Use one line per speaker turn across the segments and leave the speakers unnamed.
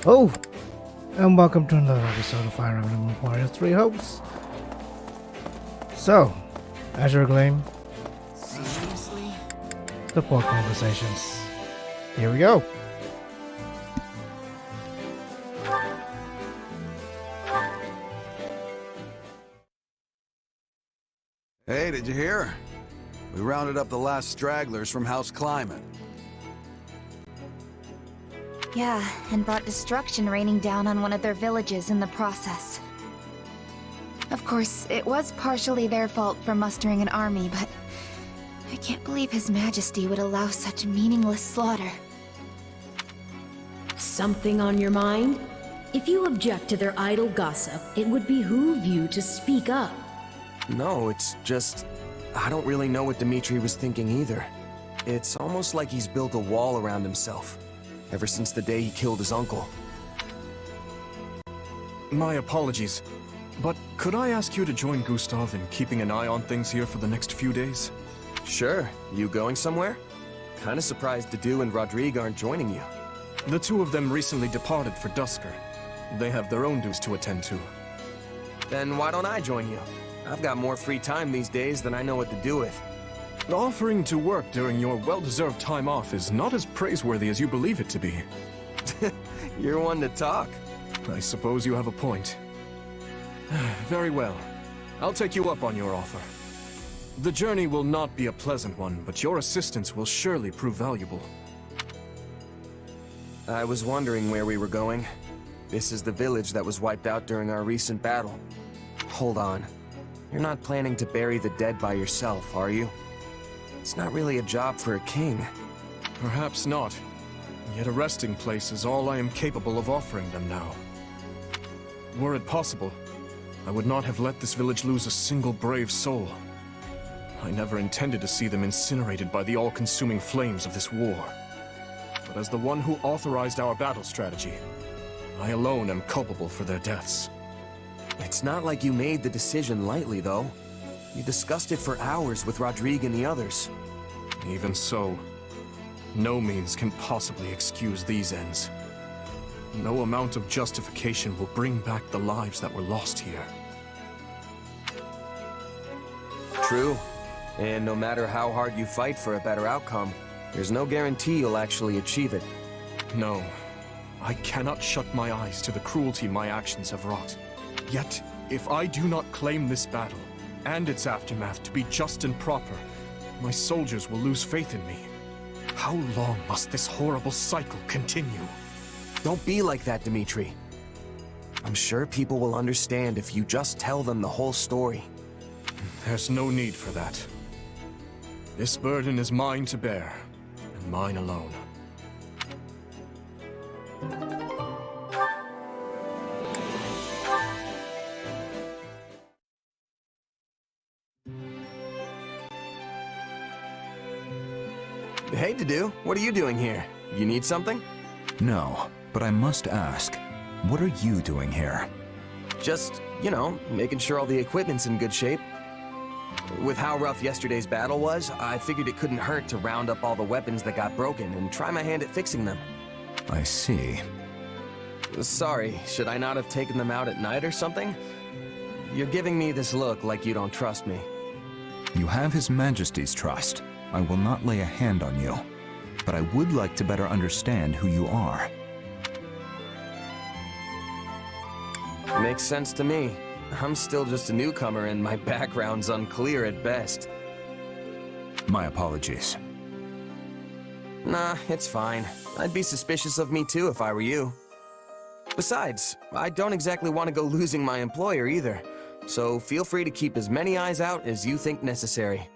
Oh, and welcome to another episode of Fire Emblem Warriors 3 Hopes. So, Azure Gleam.
Seriously?
The port conversations. Here we go.
Hey, did you hear? We rounded up the last stragglers from House Climate.
Yeah, and brought destruction raining down on one of their villages in the process. Of course, it was partially their fault for mustering an army, but I can't believe His Majesty would allow such meaningless slaughter.
Something on your mind? If you object to their idle gossip, it would behoove you to speak up.
No, it's just... I don't really know what Dimitri was thinking either. It's almost like he's built a wall around himself, ever since the day he killed his uncle.
My apologies, but could I ask you to join Gustav in keeping an eye on things here for the next few days?
Sure. You going somewhere? Kinda surprised Dedu and Rodrigue aren't joining you.
The two of them recently departed for Dusker. They have their own dues to attend to.
Then why don't I join you? I've got more free time these days than I know what to do with.
Offering to work during your well-deserved time off is not as praiseworthy as you believe it to be.
You're one to talk.
I suppose you have a point. Very well. I'll take you up on your offer. The journey will not be a pleasant one, but your assistance will surely prove valuable.
I was wondering where we were going. This is the village that was wiped out during our recent battle. Hold on. You're not planning to bury the dead by yourself, are you? It's not really a job for a king.
Perhaps not. Yet a resting place is all I am capable of offering them now. Were it possible, I would not have let this village lose a single brave soul. I never intended to see them incinerated by the all-consuming flames of this war. But as the one who authorized our battle strategy, I alone am culpable for their deaths.
It's not like you made the decision lightly, though. You discussed it for hours with Rodrigue and the others.
Even so, no means can possibly excuse these ends. No amount of justification will bring back the lives that were lost here.
True. And no matter how hard you fight for a better outcome, there's no guarantee you'll actually achieve it.
No, I cannot shut my eyes to the cruelty my actions have wrought. Yet, if I do not claim this battle, and its aftermath to be just and proper, my soldiers will lose faith in me. How long must this horrible cycle continue?
Don't be like that, Dimitri. I'm sure people will understand if you just tell them the whole story.
There's no need for that. This burden is mine to bear, and mine alone.
Hey, Dedu, what are you doing here? You need something?
No, but I must ask, what are you doing here?
Just, making sure all the equipment's in good shape. With how rough yesterday's battle was, I figured it couldn't hurt to round up all the weapons that got broken and try my hand at fixing them.
I see.
Sorry, should I not have taken them out at night or something? You're giving me this look like you don't trust me.
You have His Majesty's trust. I will not lay a hand on you. But I would like to better understand who you are.
Makes sense to me. I'm still just a newcomer and my background's unclear at best.
My apologies.
Nah, it's fine. I'd be suspicious of me too if I were you. Besides, I don't exactly want to go losing my employer either, so feel free to keep as many eyes out as you think necessary.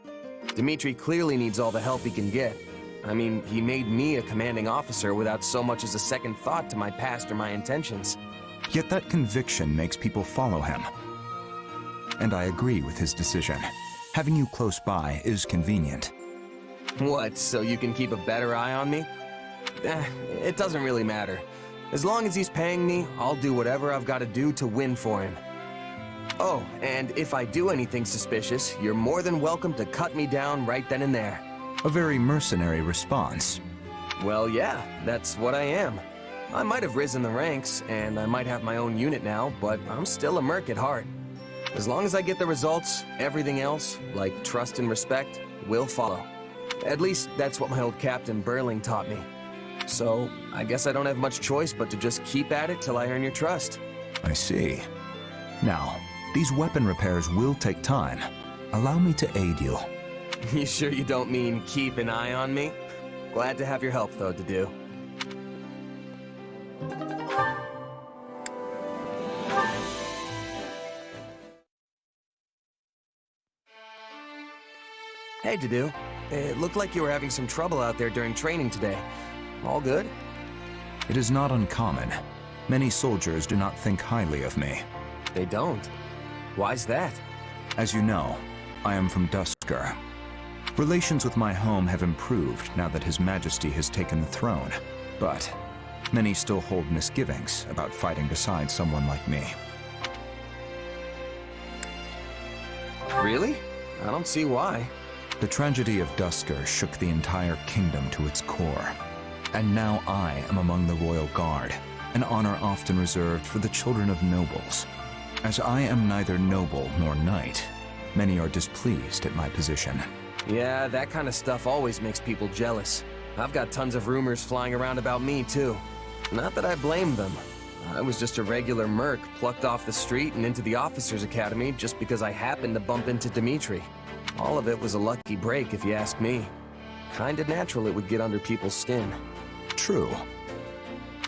Dimitri clearly needs all the help he can get. I mean, he made me a commanding officer without so much as a second thought to my past or my intentions.
Yet that conviction makes people follow him. And I agree with his decision. Having you close by is convenient.
What, so you can keep a better eye on me? It doesn't really matter. As long as he's paying me, I'll do whatever I've got to do to win for him. Oh, and if I do anything suspicious, you're more than welcome to cut me down right then and there.
A very mercenary response.
Well, yeah, that's what I am. I might have risen the ranks, and I might have my own unit now, but I'm still a merc at heart. As long as I get the results, everything else, like trust and respect, will follow. At least that's what my old Captain Burling taught me. So, I guess I don't have much choice but to just keep at it till I earn your trust.
I see. Now, these weapon repairs will take time. Allow me to aid you.
You sure you don't mean keep an eye on me? Glad to have your help, though, Dedue. Hey, Dedue. It looked like you were having some trouble out there during training today. All good?
It is not uncommon. Many soldiers do not think highly of me.
They don't. Why's that?
As you know, I am from Duskur. Relations with my home have improved now that His Majesty has taken the throne, but many still hold misgivings about fighting beside someone like me.
Really? I don't see why.
The tragedy of Duskur shook the entire kingdom to its core. And now I am among the royal guard, an honor often reserved for the children of nobles. As I am neither noble nor knight, many are displeased at my position.
Yeah, that kind of stuff always makes people jealous. I've got tons of rumors flying around about me, too. Not that I blame them. I was just a regular merc plucked off the street and into the officers' academy just because I happened to bump into Dimitri. All of it was a lucky break, if you ask me. Kinda natural it would get under people's skin.
True.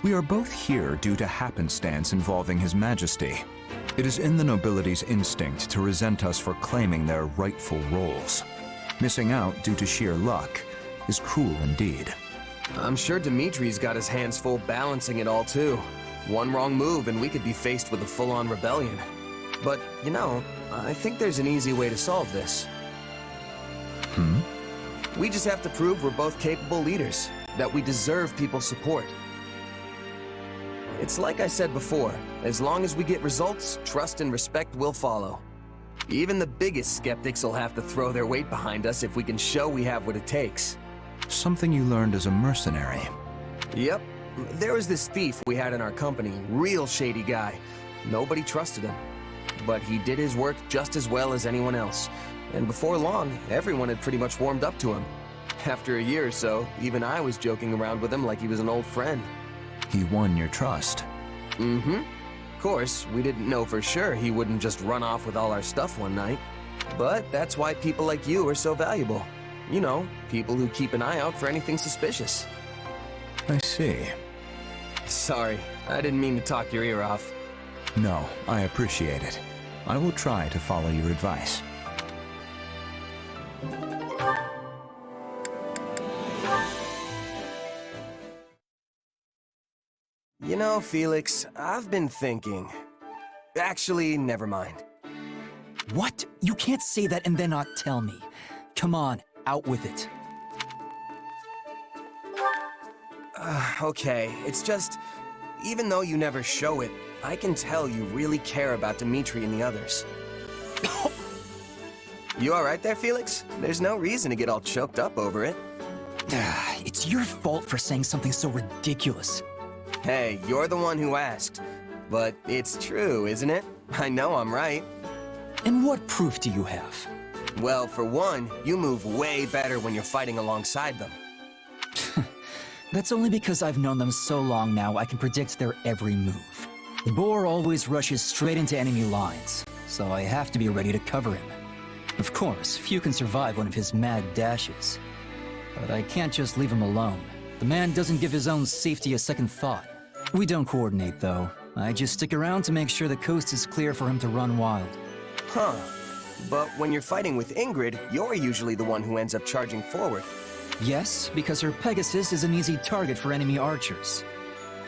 We are both here due to happenstance involving His Majesty. It is in the nobility's instinct to resent us for claiming their rightful roles. Missing out due to sheer luck is cruel indeed.
I'm sure Dimitri's got his hands full balancing it all, too. One wrong move and we could be faced with a full-on rebellion. But, you know, I think there's an easy way to solve this. We just have to prove we're both capable leaders, that we deserve people's support. It's like I said before, as long as we get results, trust and respect will follow. Even the biggest skeptics will have to throw their weight behind us if we can show we have what it takes.
Something you learned as a mercenary.
Yep. There was this thief we had in our company, real shady guy. Nobody trusted him. But he did his work just as well as anyone else. And before long, everyone had pretty much warmed up to him. After a year or so, even I was joking around with him like he was an old friend.
He won your trust.
Mm-hmm. Of course, we didn't know for sure he wouldn't just run off with all our stuff one night. But that's why people like you are so valuable. You know, people who keep an eye out for anything suspicious.
I see.
Sorry, I didn't mean to talk your ear off.
No, I appreciate it. I will try to follow your advice.
You know, Felix, I've been thinking. Actually, never mind.
What? You can't say that and then not tell me. Come on, out with it.
Okay, it's just, even though you never show it, I can tell you really care about Dimitri and the others. You alright there, Felix? There's no reason to get all choked up over it.
It's your fault for saying something so ridiculous.
Hey, you're the one who asked. But it's true, isn't it? I know I'm right.
And what proof do you have?
Well, for one, you move way better when you're fighting alongside them.
That's only because I've known them so long now I can predict their every move. The boar always rushes straight into enemy lines, so I have to be ready to cover him. Of course, few can survive one of his mad dashes. But I can't just leave him alone. The man doesn't give his own safety a second thought. We don't coordinate, though. I just stick around to make sure the coast is clear for him to run wild.
Huh. But when you're fighting with Ingrid, you're usually the one who ends up charging forward.
Yes, because her Pegasus is an easy target for enemy archers.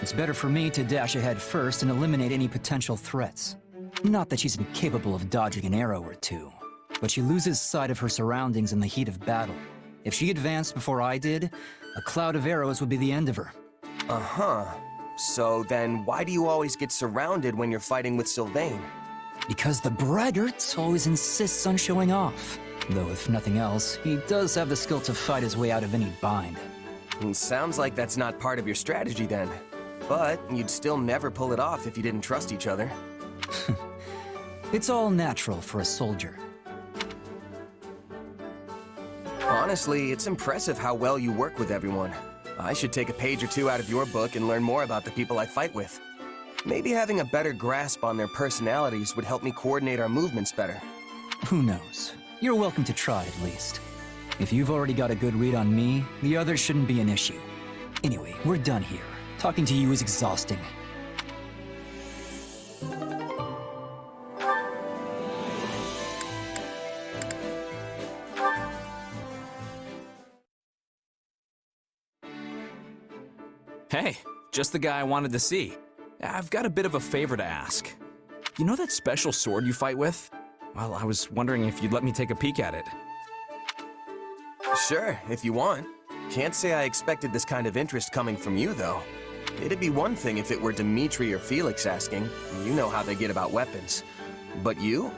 It's better for me to dash ahead first and eliminate any potential threats. Not that she's incapable of dodging an arrow or two, but she loses sight of her surroundings in the heat of battle. If she advanced before I did, a cloud of arrows would be the end of her.
Uh-huh. So then why do you always get surrounded when you're fighting with Sylvain?
Because the braggart always insists on showing off. Though if nothing else, he does have the skill to fight his way out of any bind.
Sounds like that's not part of your strategy then. But you'd still never pull it off if you didn't trust each other.
It's all natural for a soldier.
Honestly, it's impressive how well you work with everyone. I should take a page or two out of your book and learn more about the people I fight with. Maybe having a better grasp on their personalities would help me coordinate our movements better.
Who knows? You're welcome to try at least. If you've already got a good read on me, the others shouldn't be an issue. Anyway, we're done here. Talking to you is exhausting.
Hey, just the guy I wanted to see. I've got a bit of a favor to ask. You know that special sword you fight with? Well, I was wondering if you'd let me take a peek at it.
Sure, if you want. Can't say I expected this kind of interest coming from you, though. It'd be one thing if it were Dimitri or Felix asking. You know how they get about weapons. But you?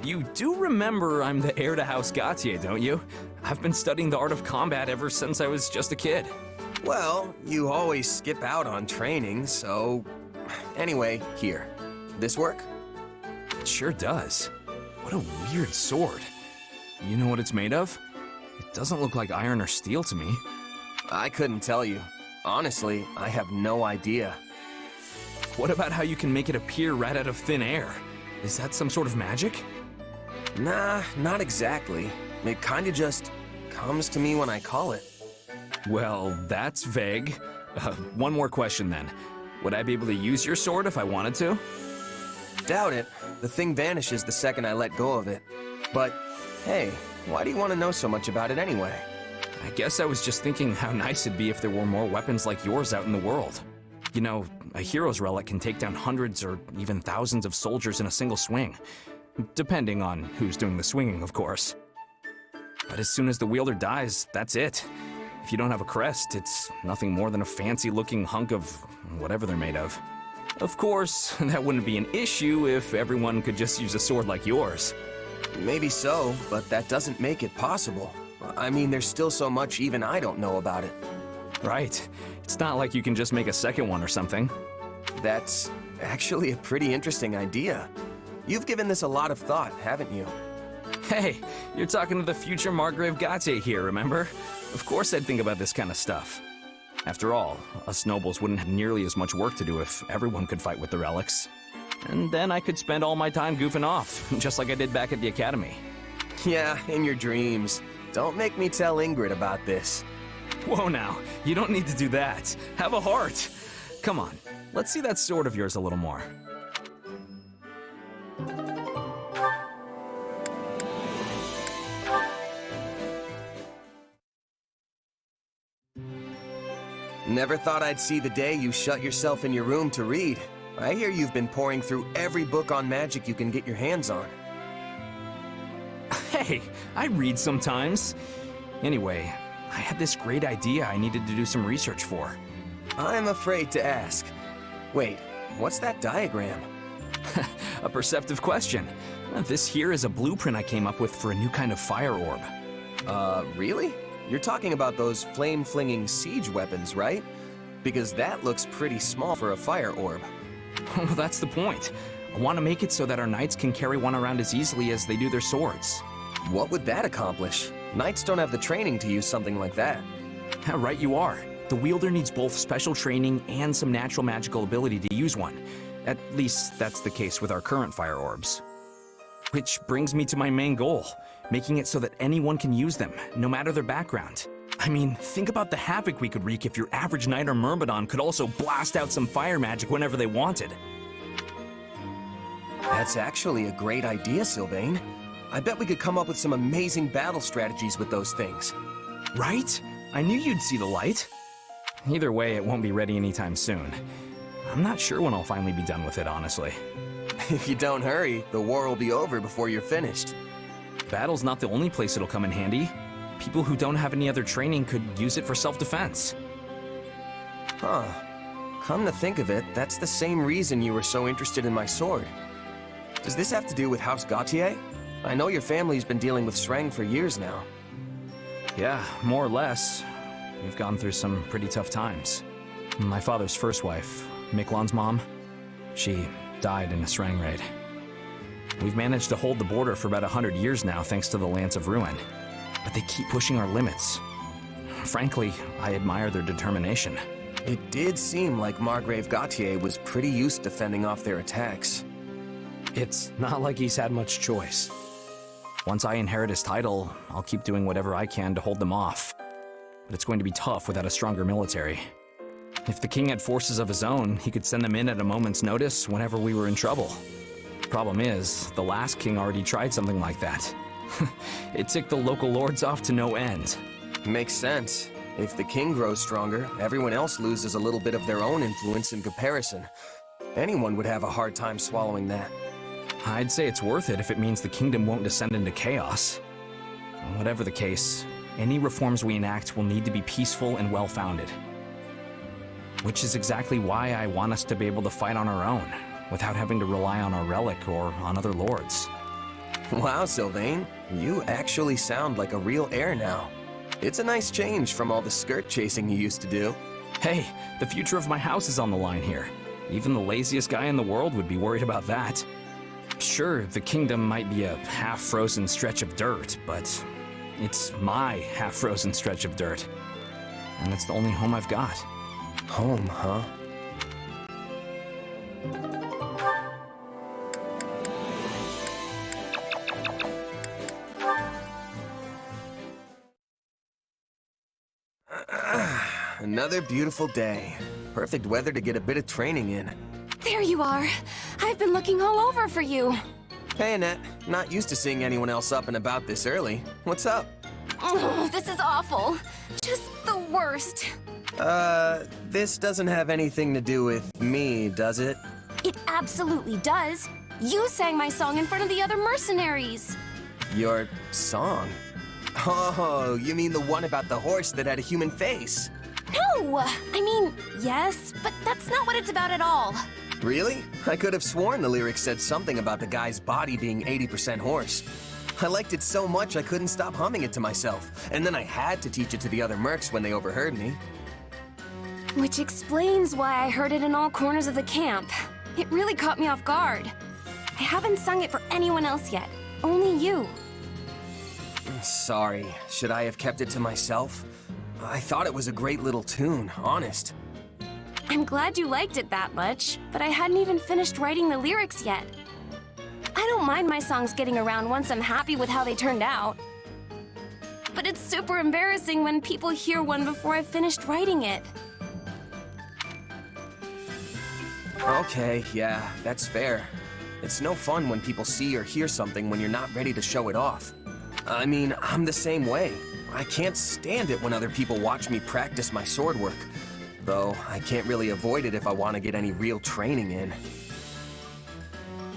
You do remember I'm the heir to House Gautier, don't you? I've been studying the art of combat ever since I was just a kid.
Well, you always skip out on training, so... Anyway, here. This work?
It sure does. What a weird sword. You know what it's made of? It doesn't look like iron or steel to me.
I couldn't tell you. Honestly, I have no idea.
What about how you can make it appear right out of thin air? Is that some sort of magic?
Nah, not exactly. It kinda just comes to me when I call it.
Well, that's vague. One more question then. Would I be able to use your sword if I wanted to?
Doubt it. The thing vanishes the second I let go of it. But, hey, why do you want to know so much about it anyway?
I guess I was just thinking how nice it'd be if there were more weapons like yours out in the world. You know, a hero's relic can take down hundreds or even thousands of soldiers in a single swing. Depending on who's doing the swinging, of course. But as soon as the wielder dies, that's it. If you don't have a crest, it's nothing more than a fancy-looking hunk of whatever they're made of. Of course, that wouldn't be an issue if everyone could just use a sword like yours.
Maybe so, but that doesn't make it possible. I mean, there's still so much even I don't know about it.
Right. It's not like you can just make a second one or something.
That's actually a pretty interesting idea. You've given this a lot of thought, haven't you?
Hey, you're talking to the future Margrave Gautier here, remember? Of course I'd think about this kind of stuff. After all, us nobles wouldn't have nearly as much work to do if everyone could fight with the relics. And then I could spend all my time goofing off, just like I did back at the academy.
Yeah, in your dreams. Don't make me tell Ingrid about this.
Whoa now, you don't need to do that. Have a heart. Come on, let's see that sword of yours a little more.
Never thought I'd see the day you shut yourself in your room to read. I hear you've been pouring through every book on magic you can get your hands on.
Hey, I read sometimes. Anyway, I had this great idea I needed to do some research for.
I'm afraid to ask. Wait, what's that diagram?
A perceptive question. This here is a blueprint I came up with for a new kind of fire orb.
Really? You're talking about those flame-flinging siege weapons, right? Because that looks pretty small for a fire orb.
Well, that's the point. I want to make it so that our knights can carry one around as easily as they do their swords.
What would that accomplish? Knights don't have the training to use something like that.
Right you are. The wielder needs both special training and some natural magical ability to use one. At least that's the case with our current fire orbs. Which brings me to my main goal, making it so that anyone can use them, no matter their background. I mean, think about the havoc we could wreak if your average knight or myrmidon could also blast out some fire magic whenever they wanted.
That's actually a great idea, Sylvain. I bet we could come up with some amazing battle strategies with those things.
Right? I knew you'd see the light. Either way, it won't be ready anytime soon. I'm not sure when I'll finally be done with it, honestly.
If you don't hurry, the war will be over before you're finished.
Battle's not the only place it'll come in handy. People who don't have any other training could use it for self-defense.
Huh. Come to think of it, that's the same reason you were so interested in my sword. Does this have to do with House Gautier? I know your family's been dealing with Shrang for years now.
Yeah, more or less. We've gone through some pretty tough times. My father's first wife, Miklon's mom, she died in a Srang raid. We've managed to hold the border for about 100 years now thanks to the Lance of Ruin. But they keep pushing our limits. Frankly, I admire their determination.
It did seem like Margrave Gautier was pretty used to fending off their attacks.
It's not like he's had much choice. Once I inherit his title, I'll keep doing whatever I can to hold them off. But it's going to be tough without a stronger military. If the king had forces of his own, he could send them in at a moment's notice whenever we were in trouble. Problem is, the last king already tried something like that. It ticked the local lords off to no end.
Makes sense. If the king grows stronger, everyone else loses a little bit of their own influence in comparison. Anyone would have a hard time swallowing that.
I'd say it's worth it if it means the kingdom won't descend into chaos. Whatever the case, any reforms we enact will need to be peaceful and well-founded. Which is exactly why I want us to be able to fight on our own, without having to rely on our relic or on other lords.
Wow, Sylvain, you actually sound like a real heir now. It's a nice change from all the skirt chasing you used to do.
Hey, the future of my house is on the line here. Even the laziest guy in the world would be worried about that. Sure, the kingdom might be a half-frozen stretch of dirt, but it's my half-frozen stretch of dirt. And it's the only home I've got.
Home, huh? Another beautiful day. Perfect weather to get a bit of training in.
There you are. I've been looking all over for you.
Hey, Annette. Not used to seeing anyone else up and about this early. What's up?
Oh, this is awful. Just the worst.
This doesn't have anything to do with me, does it?
It absolutely does. You sang my song in front of the other mercenaries.
Your song? Oh, you mean the one about the horse that had a human face?
No! I mean, yes, but that's not what it's about at all.
Really? I could have sworn the lyrics said something about the guy's body being 80% horse. I liked it so much I couldn't stop humming it to myself, and then I had to teach it to the other mercs when they overheard me.
Which explains why I heard it in all corners of the camp. It really caught me off guard. I haven't sung it for anyone else yet, only you.
Sorry, should I have kept it to myself? I thought it was a great little tune, honest.
I'm glad you liked it that much, but I hadn't even finished writing the lyrics yet. I don't mind my songs getting around once I'm happy with how they turned out. But it's super embarrassing when people hear one before I've finished writing it.
Okay, yeah, that's fair. It's no fun when people see or hear something when you're not ready to show it off. I mean, I'm the same way. I can't stand it when other people watch me practice my sword work. Though, I can't really avoid it if I want to get any real training in.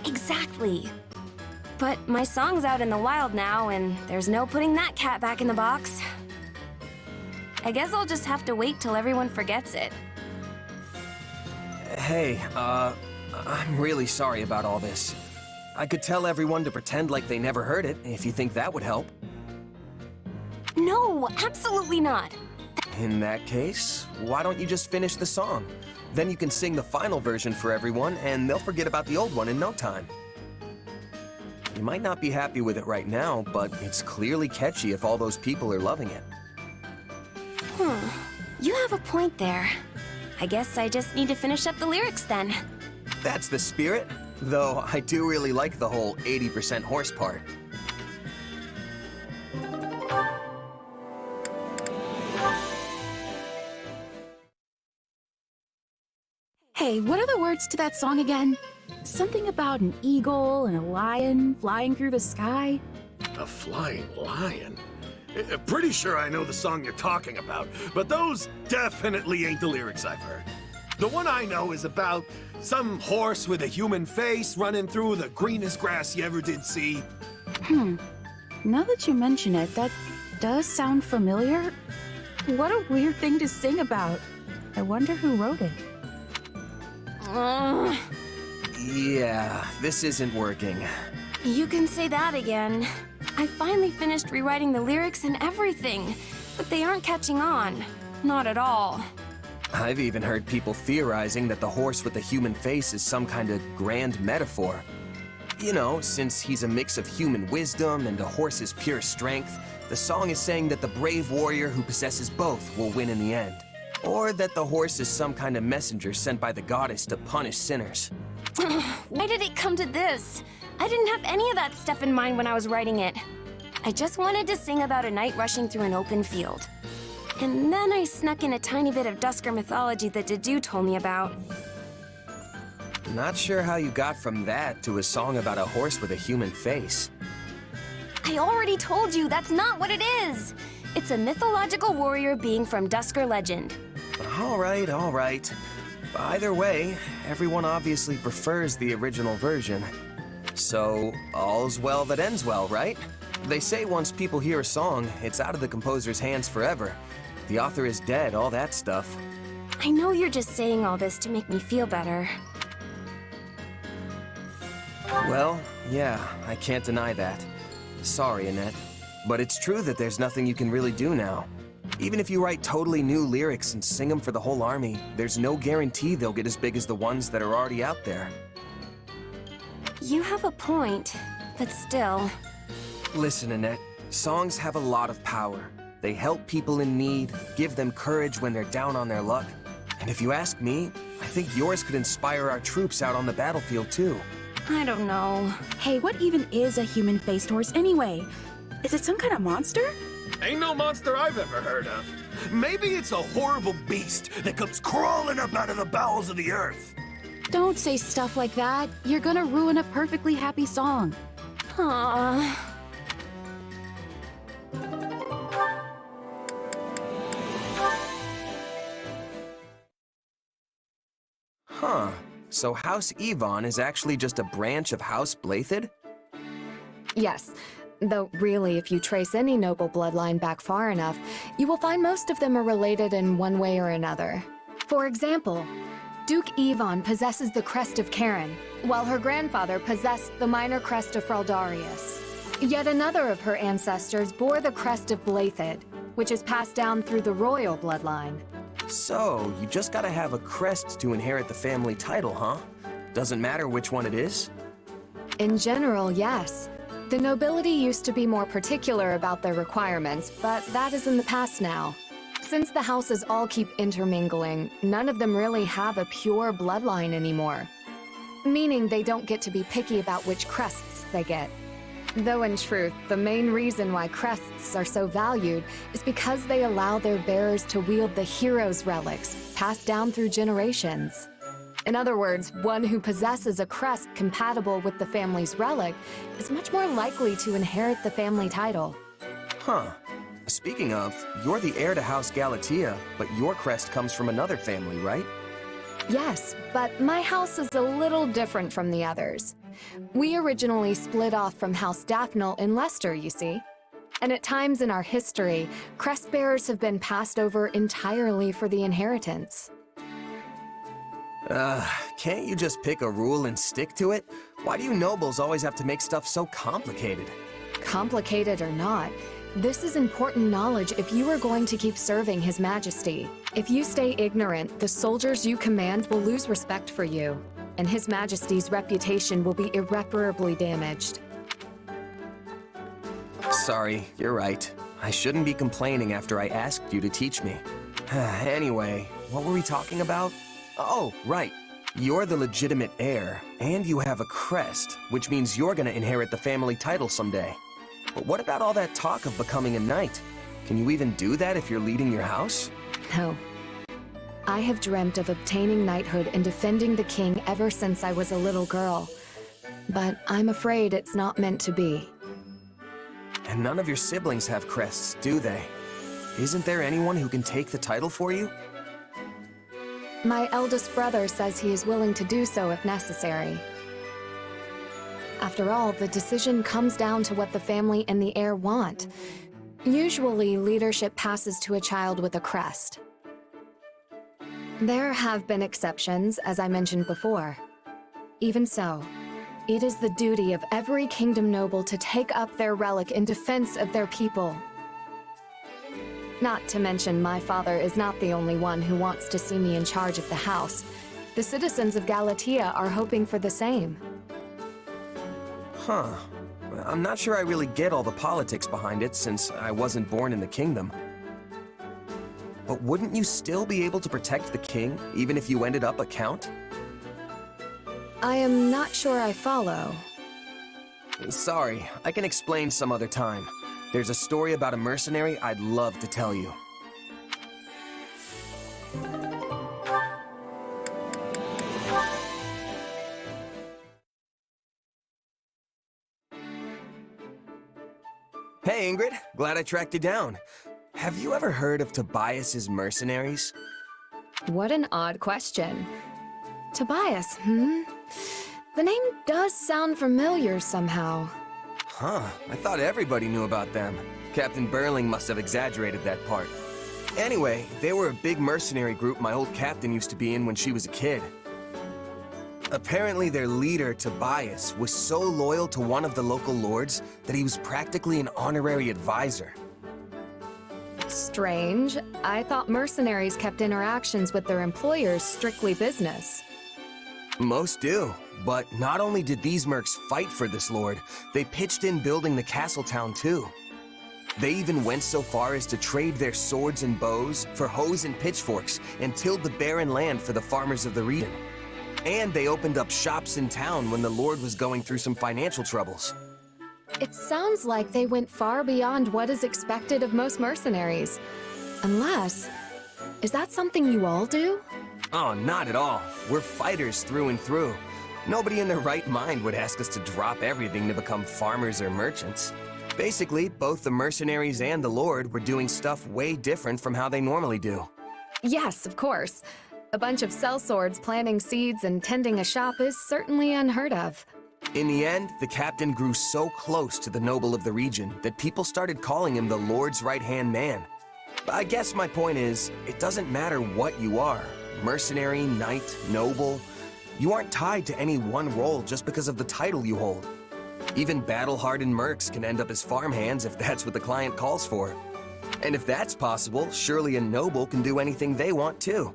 Exactly. But my song's out in the wild now, and there's no putting that cat back in the box. I guess I'll just have to wait till everyone forgets it.
Hey, I'm really sorry about all this. I could tell everyone to pretend like they never heard it, if you think that would help.
No, absolutely not.
In that case, why don't you just finish the song? Then you can sing the final version for everyone, and they'll forget about the old one in no time. You might not be happy with it right now, but it's clearly catchy if all those people are loving it.
You have a point there. I guess I just need to finish up the lyrics then.
That's the spirit, though I do really like the whole 80% horse part.
Hey, what are the words to that song again? Something about an eagle and a lion flying through the sky?
A flying lion? Pretty sure I know the song you're talking about, but those definitely ain't the lyrics I've heard. The one I know is about some horse with a human face running through the greenest grass you ever did see.
Now that you mention it, that does sound familiar. What a weird thing to sing about. I wonder who wrote it.
Yeah, this isn't working.
You can say that again. I finally finished rewriting the lyrics and everything, but they aren't catching on. Not at all.
I've even heard people theorizing that the horse with the human face is some kind of grand metaphor. You know, since he's a mix of human wisdom and a horse's pure strength, the song is saying that the brave warrior who possesses both will win in the end. Or that the horse is some kind of messenger sent by the goddess to punish sinners.
Why did it come to this? I didn't have any of that stuff in mind when I was writing it. I just wanted to sing about a knight rushing through an open field. And then I snuck in a tiny bit of Dusker mythology that Dedu told me about.
Not sure how you got from that to a song about a horse with a human face.
I already told you that's not what it is! It's a mythological warrior being from Dusker legend.
All right, all right. Either way, everyone obviously prefers the original version. So, all's well that ends well, right? They say once people hear a song, it's out of the composer's hands forever. The author is dead, all that stuff.
I know you're just saying all this to make me feel better.
Well, yeah, I can't deny that. Sorry, Annette. But it's true that there's nothing you can really do now. Even if you write totally new lyrics and sing them for the whole army, there's no guarantee they'll get as big as the ones that are already out there.
You have a point, but still...
Listen, Annette, songs have a lot of power. They help people in need, give them courage when they're down on their luck. And if you ask me, I think yours could inspire our troops out on the battlefield too.
I don't know.
Hey, what even is a human-faced horse anyway? Is it some kind of monster?
Ain't no monster I've ever heard of. Maybe it's a horrible beast that comes crawling up out of the bowels of the earth.
Don't say stuff like that. You're gonna ruin a perfectly happy song.
Aww.
Huh. So House Yvonne is actually just a branch of House Blathid?
Yes. Though really, if you trace any noble bloodline back far enough, you will find most of them are related in one way or another. For example, Duke Yvonne possesses the crest of Karen, while her grandfather possessed the minor crest of Fraldarius. Yet another of her ancestors bore the crest of Blathid, which is passed down through the royal bloodline.
So, you just gotta have a crest to inherit the family title, huh? Doesn't matter which one it is?
In general, yes. The nobility used to be more particular about their requirements, but that is in the past now. Since the houses all keep intermingling, none of them really have a pure bloodline anymore. Meaning they don't get to be picky about which crests they get. Though in truth, the main reason why crests are so valued is because they allow their bearers to wield the hero's relics, passed down through generations. In other words, one who possesses a crest compatible with the family's relic is much more likely to inherit the family title.
Huh. Speaking of, you're the heir to House Galatea, but your crest comes from another family, right?
Yes, but my house is a little different from the others. We originally split off from House Daphnel in Leicester, you see. And at times in our history, crest bearers have been passed over entirely for the inheritance.
Can't you just pick a rule and stick to it? Why do you nobles always have to make stuff so complicated?
Complicated or not, this is important knowledge if you are going to keep serving His Majesty. If you stay ignorant, the soldiers you command will lose respect for you, and His Majesty's reputation will be irreparably damaged.
Sorry, you're right. I shouldn't be complaining after I asked you to teach me. Anyway, what were we talking about? Oh, right. You're the legitimate heir, and you have a crest, which means you're gonna inherit the family title someday. But what about all that talk of becoming a knight? Can you even do that if you're leading your house?
No. I have dreamt of obtaining knighthood and defending the king ever since I was a little girl. But I'm afraid it's not meant to be.
And none of your siblings have crests, do they? Isn't there anyone who can take the title for you?
My eldest brother says he is willing to do so if necessary. After all, the decision comes down to what the family and the heir want. Usually, leadership passes to a child with a crest. There have been exceptions, as I mentioned before. Even so, it is the duty of every kingdom noble to take up their relic in defense of their people. Not to mention, my father is not the only one who wants to see me in charge of the house. The citizens of Galatea are hoping for the same.
Huh. I'm not sure I really get all the politics behind it since I wasn't born in the kingdom. But wouldn't you still be able to protect the king, even if you ended up a count?
I am not sure I follow.
Sorry, I can explain some other time. There's a story about a mercenary I'd love to tell you. Hey Ingrid, glad I tracked you down. Have you ever heard of Tobias's mercenaries?
What an odd question. Tobias, The name does sound familiar somehow.
Huh, I thought everybody knew about them. Captain Burling must have exaggerated that part. Anyway, they were a big mercenary group my old captain used to be in when she was a kid. Apparently their leader, Tobias, was so loyal to one of the local lords that he was practically an honorary advisor.
Strange. I thought mercenaries kept interactions with their employers strictly business.
Most do, but not only did these mercs fight for this lord, they pitched in building the castle town too. They even went so far as to trade their swords and bows for hoes and pitchforks and tilled the barren land for the farmers of the region. And they opened up shops in town when the lord was going through some financial troubles.
It sounds like they went far beyond what is expected of most mercenaries. Unless... is that something you all do?
Oh, not at all. We're fighters through and through. Nobody in their right mind would ask us to drop everything to become farmers or merchants. Basically, both the mercenaries and the lord were doing stuff way different from how they normally do.
Yes, of course. A bunch of sellswords planting seeds and tending a shop is certainly unheard of.
In the end, the captain grew so close to the noble of the region that people started calling him the Lord's right-hand man. I guess my point is, it doesn't matter what you are, mercenary, knight, noble, you aren't tied to any one role just because of the title you hold. Even battle-hardened mercs can end up as farmhands if that's what the client calls for. And if that's possible, surely a noble can do anything they want too.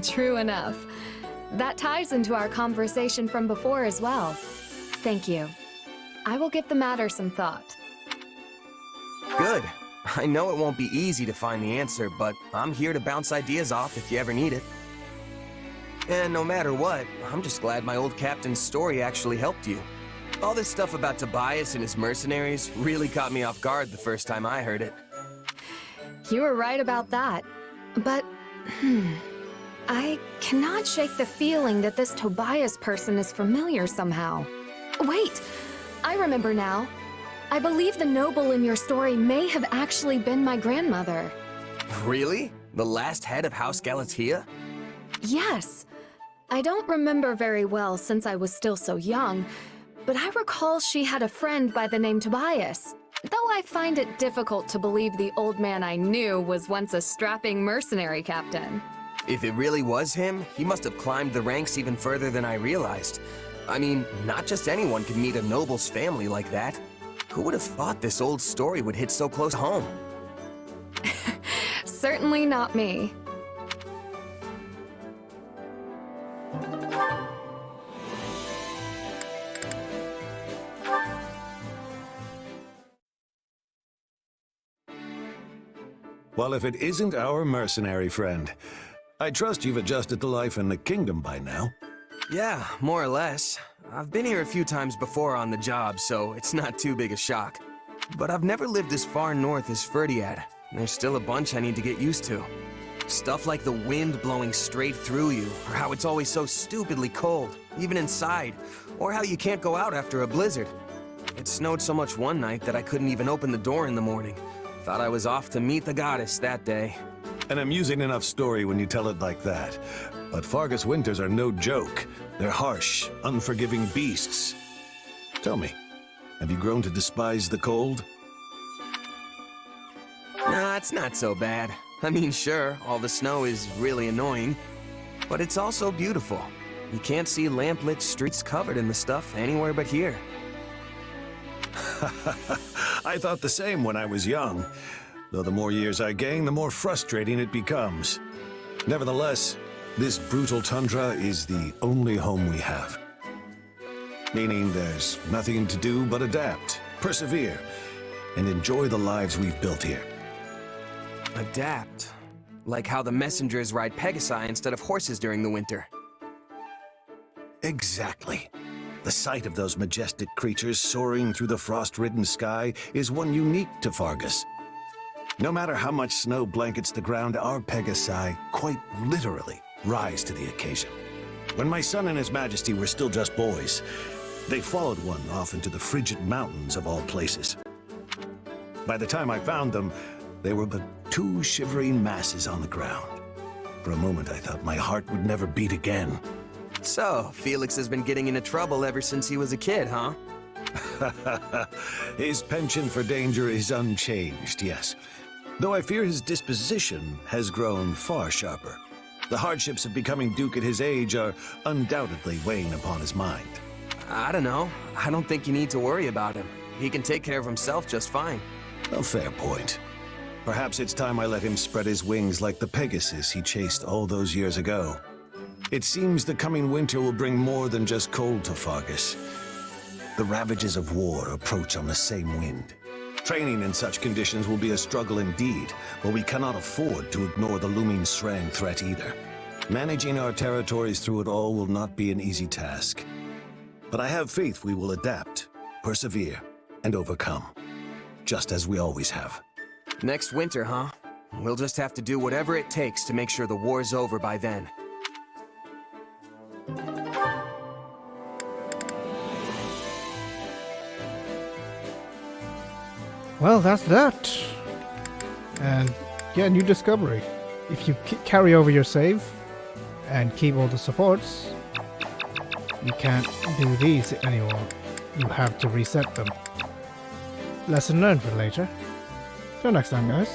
True enough. That ties into our conversation from before as well. Thank you. I will give the matter some thought.
Good. I know it won't be easy to find the answer, but I'm here to bounce ideas off if you ever need it. And no matter what, I'm just glad my old captain's story actually helped you. All this stuff about Tobias and his mercenaries really caught me off guard the first time I heard it.
You were right about that. But, I cannot shake the feeling that this Tobias person is familiar somehow. Wait, I remember now. I believe the noble in your story may have actually been my grandmother.
Really? The last head of House Galatea?
Yes. I don't remember very well since I was still so young, but I recall she had a friend by the name Tobias. Though I find it difficult to believe the old man I knew was once a strapping mercenary captain.
If it really was him, he must have climbed the ranks even further than I realized. I mean, not just anyone could meet a noble's family like that. Who would have thought this old story would hit so close home?
Certainly not me.
Well, if it isn't our mercenary friend, I trust you've adjusted to life in the kingdom by now.
Yeah, more or less. I've been here a few times before on the job, so it's not too big a shock. But I've never lived as far north as Ferdiad. There's still a bunch I need to get used to. Stuff like the wind blowing straight through you, or how it's always so stupidly cold, even inside, or how you can't go out after a blizzard. It snowed so much one night that I couldn't even open the door in the morning. Thought I was off to meet the goddess that day.
An amusing enough story when you tell it like that. But Fargus winters are no joke. They're harsh, unforgiving beasts. Tell me, have you grown to despise the cold?
Nah, it's not so bad. I mean, sure, all the snow is really annoying, but it's also beautiful. You can't see lamplit streets covered in the stuff anywhere but here.
I thought the same when I was young. though the more years I gain, the more frustrating it becomes. Nevertheless, this brutal tundra is the only home we have. Meaning there's nothing to do but adapt, persevere, and enjoy the lives we've built here.
Adapt. Like how the messengers ride Pegasi instead of horses during the winter.
Exactly. The sight of those majestic creatures soaring through the frost-ridden sky is one unique to Fargus. No matter how much snow blankets the ground, our Pegasi quite literally rise to the occasion. When my son and his majesty were still just boys, they followed one off into the frigid mountains of all places. By the time I found them, they were but two shivering masses on the ground. For a moment, I thought my heart would never beat again.
So, Felix has been getting into trouble ever since he was a kid, huh?
His penchant for danger is unchanged, yes. Though I fear his disposition has grown far sharper. The hardships of becoming Duke at his age are undoubtedly weighing upon his mind.
I don't know. I don't think you need to worry about him. He can take care of himself just fine.
A fair point. Perhaps it's time I let him spread his wings like the Pegasus he chased all those years ago. It seems the coming winter will bring more than just cold to Fargus. The ravages of war approach on the same wind. Training in such conditions will be a struggle indeed, but we cannot afford to ignore the looming Srang threat either. Managing our territories through it all will not be an easy task. But I have faith we will adapt, persevere, and overcome. Just as we always have.
Next winter, huh? We'll just have to do whatever it takes to make sure the war's over by then.
Well, that's that. And yeah, new discovery. If you carry over your save and keep all the supports, you can't do these anymore. You have to reset them. Lesson learned for later. Till next time, guys.